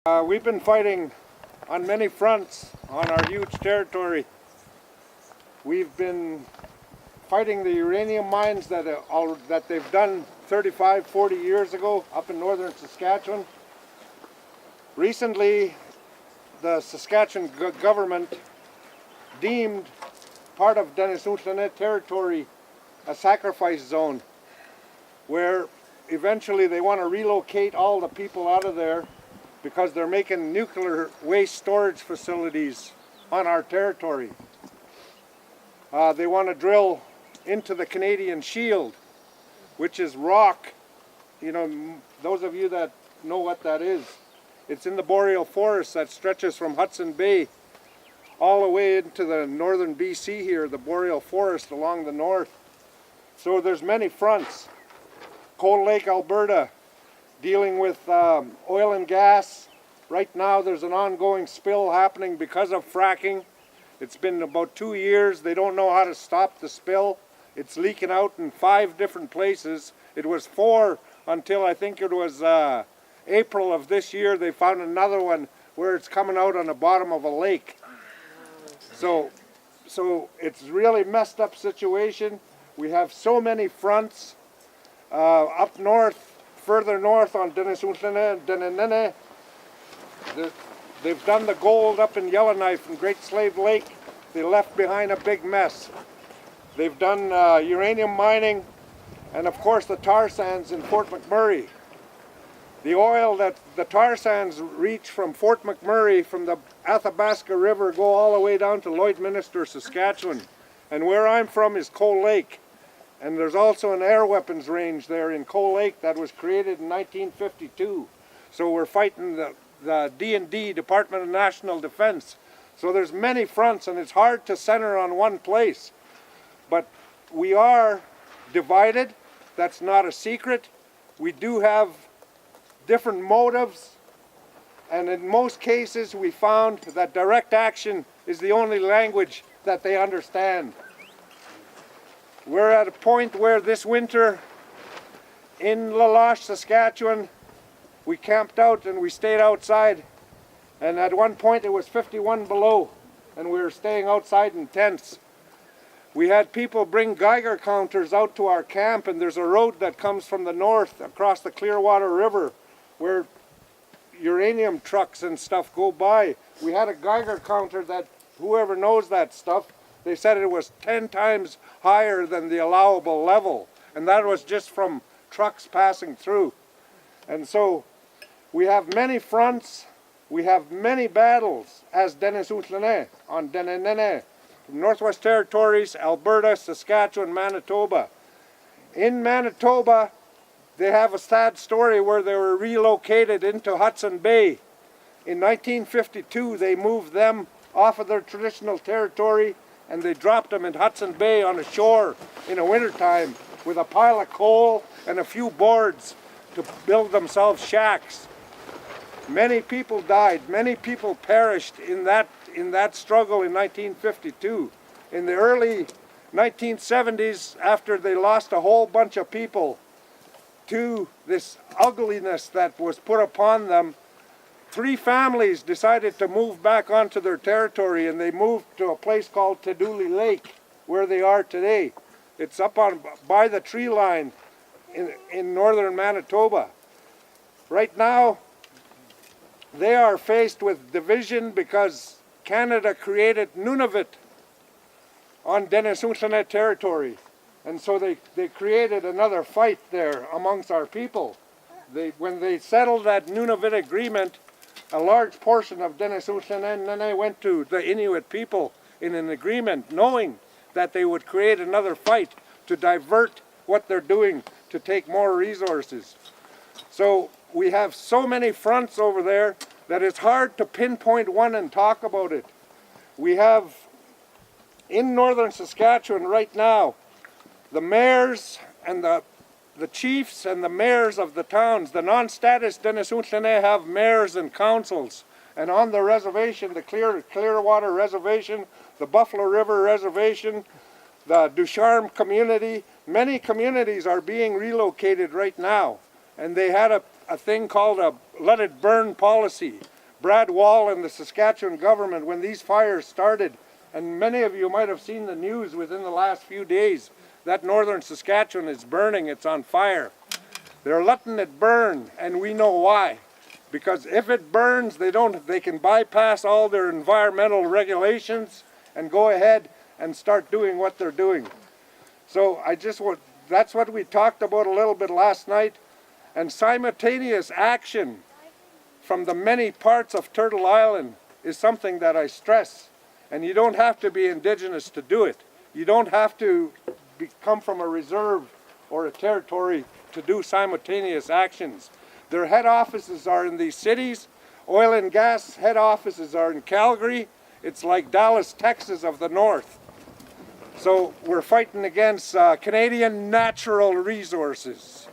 We've been fighting on many fronts on our huge territory. We've been fighting the uranium mines that they've done 35, 40 years ago up in northern Saskatchewan. Recently, the Saskatchewan government deemed part of Unist'ot'en territory a sacrifice zone, where eventually they want to relocate all the people out of there because they're making nuclear waste storage facilities on our territory. They want to drill into the Canadian Shield, which is rock. You know, those of you that know what that is, it's in the boreal forest that stretches from Hudson Bay all the way into the northern BC here, the boreal forest along the north. So there's many fronts. Cold Lake, Alberta, dealing with oil and gas. Right now there's an ongoing spill happening because of fracking. It's been about 2 years. They don't know how to stop the spill. It's leaking out in 5 different places. It was 4 until I think it was April of this year. They found another one where it's coming out on the bottom of a lake. So it's really messed up situation. We have so many fronts. Up north, further north on Dene, they've done the gold up in Yellowknife and Great Slave Lake. They left behind a big mess. They've done uranium mining, and of course the tar sands in Fort McMurray. The oil that the tar sands reach from Fort McMurray, from the Athabasca River, go all the way down to Lloydminster, Saskatchewan. And where I'm from is Cold Lake. And there's also an air weapons range there in Cold Lake that was created in 1952. So we're fighting the D&D, Department of National Defense. So there's many fronts, and it's hard to center on one place. But we are divided. That's not a secret. We do have different motives. And in most cases, we found that direct action is the only language that they understand. We're at a point where this winter in La Loche, Saskatchewan, we camped out and we stayed outside, and at one point it was 51 below and we were staying outside in tents. We had people bring Geiger counters out to our camp, and there's a road that comes from the north across the Clearwater River where uranium trucks and stuff go by. We had a Geiger counter that, whoever knows that stuff, they said it was 10 times higher than the allowable level, and that was just from trucks passing through. And so we have many fronts, we have many battles as Unist'ot'en on Dene, Northwest Territories, Alberta, Saskatchewan, Manitoba. In Manitoba, they have a sad story where they were relocated into Hudson Bay. In 1952, they moved them off of their traditional territory and they dropped them in Hudson Bay on a shore in the wintertime with a pile of coal and a few boards to build themselves shacks. Many people died, many people perished in that struggle in 1952. In the early 1970s, after they lost a whole bunch of people to this ugliness that was put upon them, 3 families decided to move back onto their territory, and they moved to a place called Teduli Lake, where they are today. It's up by the tree line in northern Manitoba. Right now, they are faced with division because Canada created Nunavut on Unist'ot'en territory. And so they created another fight there amongst our people. When they settled that Nunavut agreement, a large portion of Unist'ot'en went to the Inuit people in an agreement, knowing that they would create another fight to divert what they're doing to take more resources. So we have so many fronts over there that it's hard to pinpoint one and talk about it. We have in northern Saskatchewan right now, the mayors and the chiefs and the mayors of the towns, the non-status Unist'ot'en have mayors and councils. And on the reservation, the Clearwater Reservation, the Buffalo River Reservation, the Ducharme community, many communities are being relocated right now. And they had a thing called a let it burn policy. Brad Wall and the Saskatchewan government, when these fires started, and many of you might have seen the news within the last few days, that northern Saskatchewan is burning, it's on fire. They're letting it burn, and we know why. Because if it burns, they can bypass all their environmental regulations and go ahead and start doing what they're doing. So that's what we talked about a little bit last night. And simultaneous action from the many parts of Turtle Island is something that I stress. And you don't have to be Indigenous to do it. You don't have to come from a reserve or a territory to do simultaneous actions. Their head offices are in these cities. Oil and gas head offices are in Calgary. It's like Dallas, Texas of the north. So we're fighting against Canadian natural resources.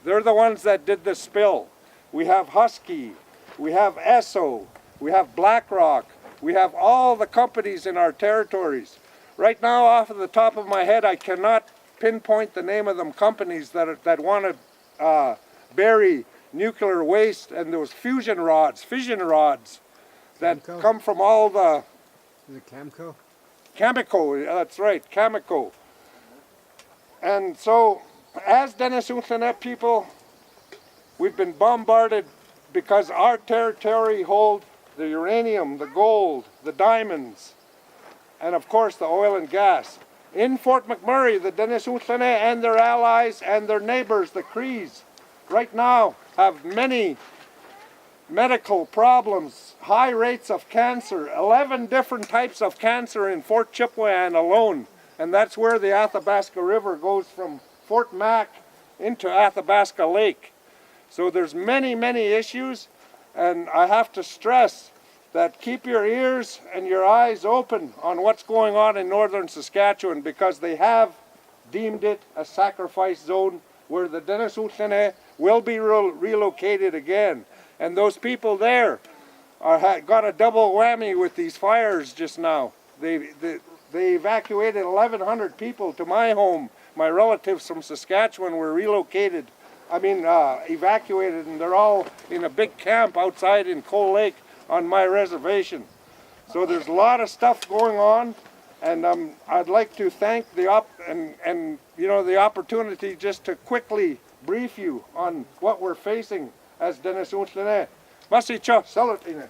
They're the ones that did the spill. We have Husky, we have Esso, we have BlackRock, we have all the companies in our territories. Right now, off of the top of my head, I cannot pinpoint the name of them companies that want to bury nuclear waste and those fission rods that Camco? come from all the... Is it Camco? Cameco, that's right, Cameco. And so, as Unist'ot'en people, we've been bombarded because our territory holds the uranium, the gold, the diamonds, and of course the oil and gas. In Fort McMurray, the Unist'ot'en and their allies and their neighbors, the Crees, right now have many medical problems, high rates of cancer, 11 different types of cancer in Fort Chipewyan alone. And that's where the Athabasca River goes from Fort Mac into Athabasca Lake. So there's many, many issues, and I have to stress that keep your ears and your eyes open on what's going on in northern Saskatchewan, because they have deemed it a sacrifice zone where the Unist'ot'en will be relocated again. And those people there got a double whammy with these fires just now. They evacuated 1,100 people to my home. My relatives from Saskatchewan were evacuated, and they're all in a big camp outside in Coal Lake on my reservation. So there's a lot of stuff going on, and I'd like to thank the opportunity just to quickly brief you on what we're facing as Unist'ot'en. Masicha, Salatine.